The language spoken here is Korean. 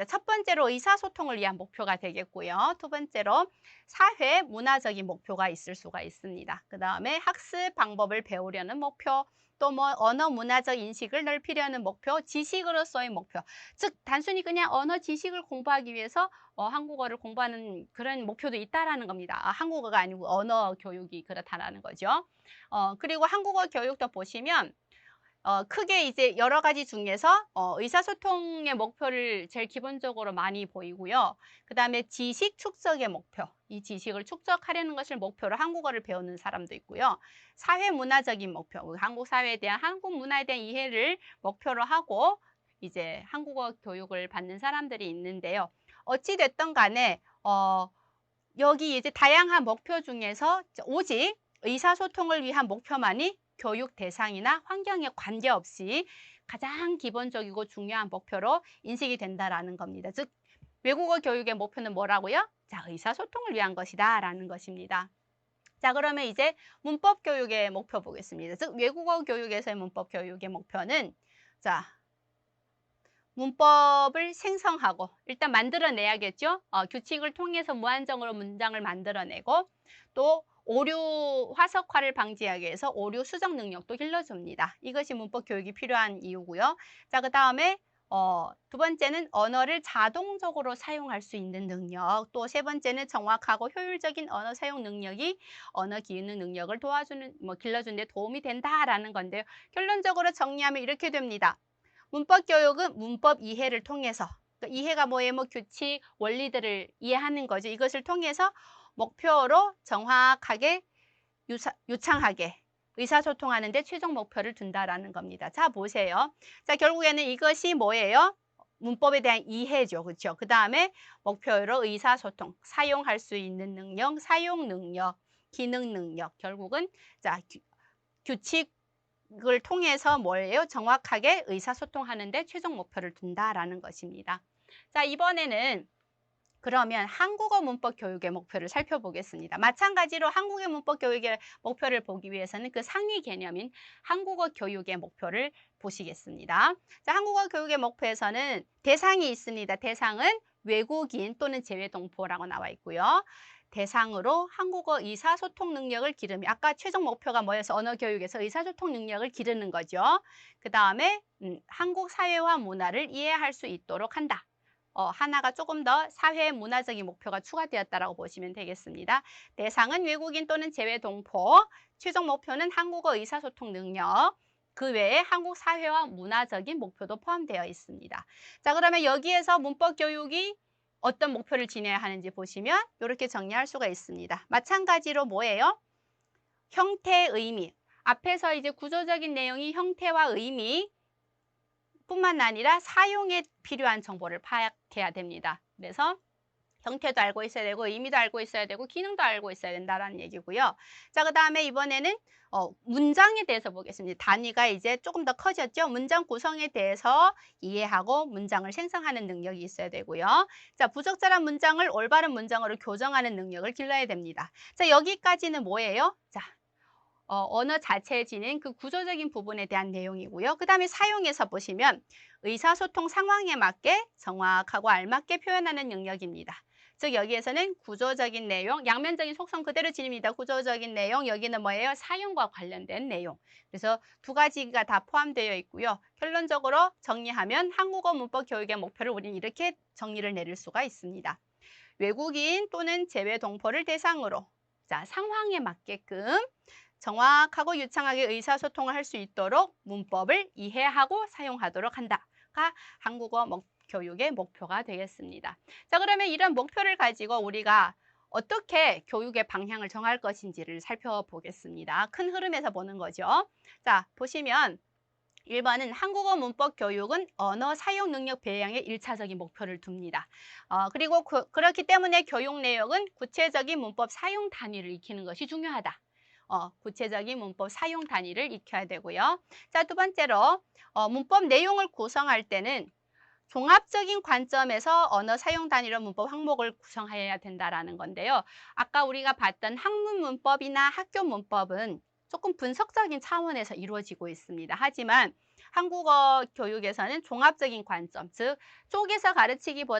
자, 첫 번째로 의사소통을 위한 목표가 되겠고요. 두 번째로 사회 문화적인 목표가 있을 수가 있습니다. 그 다음에 학습 방법을 배우려는 목표, 또 뭐 언어 문화적 인식을 넓히려는 목표, 지식으로서의 목표. 즉 단순히 그냥 언어 지식을 공부하기 위해서 한국어를 공부하는 그런 목표도 있다라는 겁니다. 한국어가 아니고 언어 교육이 그렇다라는 거죠. 그리고 한국어 교육도 보시면 크게 이제 여러 가지 중에서 의사소통의 목표를 제일 기본적으로 많이 보이고요. 그다음에 지식 축적의 목표, 이 지식을 축적하려는 것을 목표로 한국어를 배우는 사람도 있고요. 사회 문화적인 목표, 한국 사회에 대한 한국 문화에 대한 이해를 목표로 하고 이제 한국어 교육을 받는 사람들이 있는데요. 어찌 됐든 간에 여기 이제 다양한 목표 중에서 오직 의사소통을 위한 목표만이 교육 대상이나 환경에 관계없이 가장 기본적이고 중요한 목표로 인식이 된다라는 겁니다. 즉 외국어 교육의 목표는 뭐라고요? 자, 의사소통을 위한 것이다라는 것입니다. 자, 그러면 이제 문법 교육의 목표 보겠습니다. 즉 외국어 교육에서의 문법 교육의 목표는 자, 문법을 생성하고 일단 만들어내야겠죠. 규칙을 통해서 무한정으로 문장을 만들어내고 또 오류 화석화를 방지하기 위해서 오류 수정 능력도 길러줍니다. 이것이 문법 교육이 필요한 이유고요. 자, 그 다음에 두 번째는 언어를 자동적으로 사용할 수 있는 능력, 또 세 번째는 정확하고 효율적인 언어 사용 능력이 언어 기능 능력을 도와주는, 길러주는 데 도움이 된다라는 건데요. 결론적으로 정리하면 이렇게 됩니다. 문법 교육은 문법 이해를 통해서, 그러니까 이해가 뭐예요? 규칙, 원리들을 이해하는 거죠. 이것을 통해서 목표로 정확하게 유창하게 의사소통하는 데 최종 목표를 둔다라는 겁니다. 자, 보세요. 자, 결국에는 이것이 뭐예요? 문법에 대한 이해죠. 그렇죠? 그 다음에 목표로 의사소통, 사용할 수 있는 능력, 사용 능력, 기능 능력. 결국은 자, 규칙을 통해서 뭐예요? 정확하게 의사소통하는 데 최종 목표를 둔다라는 것입니다. 자, 이번에는 그러면 한국어 문법 교육의 목표를 살펴보겠습니다. 마찬가지로 한국의 문법 교육의 목표를 보기 위해서는 그 상위 개념인 한국어 교육의 목표를 보시겠습니다. 자, 한국어 교육의 목표에서는 대상이 있습니다. 대상은 외국인 또는 재외동포라고 나와 있고요. 대상으로 한국어 의사소통 능력을 기르며, 아까 최종 목표가 뭐여서 언어 교육에서 의사소통 능력을 기르는 거죠. 그 다음에 한국 사회와 문화를 이해할 수 있도록 한다. 하나가 조금 더 사회 문화적인 목표가 추가되었다라고 보시면 되겠습니다. 대상은 외국인 또는 재외동포, 최종 목표는 한국어 의사소통 능력, 그 외에 한국 사회와 문화적인 목표도 포함되어 있습니다. 자, 그러면 여기에서 문법 교육이 어떤 목표를 지녀야 하는지 보시면 이렇게 정리할 수가 있습니다. 마찬가지로 뭐예요? 형태, 의미. 앞에서 이제 구조적인 내용이 형태와 의미 뿐만 아니라 사용에 필요한 정보를 파악해야 됩니다. 그래서 형태도 알고 있어야 되고 의미도 알고 있어야 되고 기능도 알고 있어야 된다는 얘기고요. 자, 그 다음에 이번에는 문장에 대해서 보겠습니다. 단위가 이제 조금 더 커졌죠. 문장 구성에 대해서 이해하고 문장을 생성하는 능력이 있어야 되고요. 자, 부적절한 문장을 올바른 문장으로 교정하는 능력을 길러야 됩니다. 자, 여기까지는 뭐예요? 자, 언어 자체에 지닌 그 구조적인 부분에 대한 내용이고요. 그 다음에 사용해서 보시면 의사소통 상황에 맞게 정확하고 알맞게 표현하는 능력입니다. 즉 여기에서는 구조적인 내용, 양면적인 속성 그대로 지닙니다. 구조적인 내용, 여기는 뭐예요? 사용과 관련된 내용. 그래서 두 가지가 다 포함되어 있고요. 결론적으로 정리하면 한국어 문법 교육의 목표를 우리는 이렇게 정리를 내릴 수가 있습니다. 외국인 또는 재외 동포를 대상으로 자, 상황에 맞게끔 정확하고 유창하게 의사소통을 할 수 있도록 문법을 이해하고 사용하도록 한다가 한국어 교육의 목표가 되겠습니다. 자, 그러면 이런 목표를 가지고 우리가 어떻게 교육의 방향을 정할 것인지를 살펴보겠습니다. 큰 흐름에서 보는 거죠. 자, 보시면 1번은 한국어 문법 교육은 언어 사용 능력 배양에 일차적인 목표를 둡니다. 그리고 그렇기 때문에 교육 내용은 구체적인 문법 사용 단위를 익히는 것이 중요하다. 구체적인 문법 사용 단위를 익혀야 되고요. 자, 두 번째로 문법 내용을 구성할 때는 종합적인 관점에서 언어 사용 단위로 문법 항목을 구성해야 된다라는 건데요. 아까 우리가 봤던 학문 문법이나 학교 문법은 조금 분석적인 차원에서 이루어지고 있습니다. 하지만 한국어 교육에서는 종합적인 관점, 즉 쪼개서 가르치기보다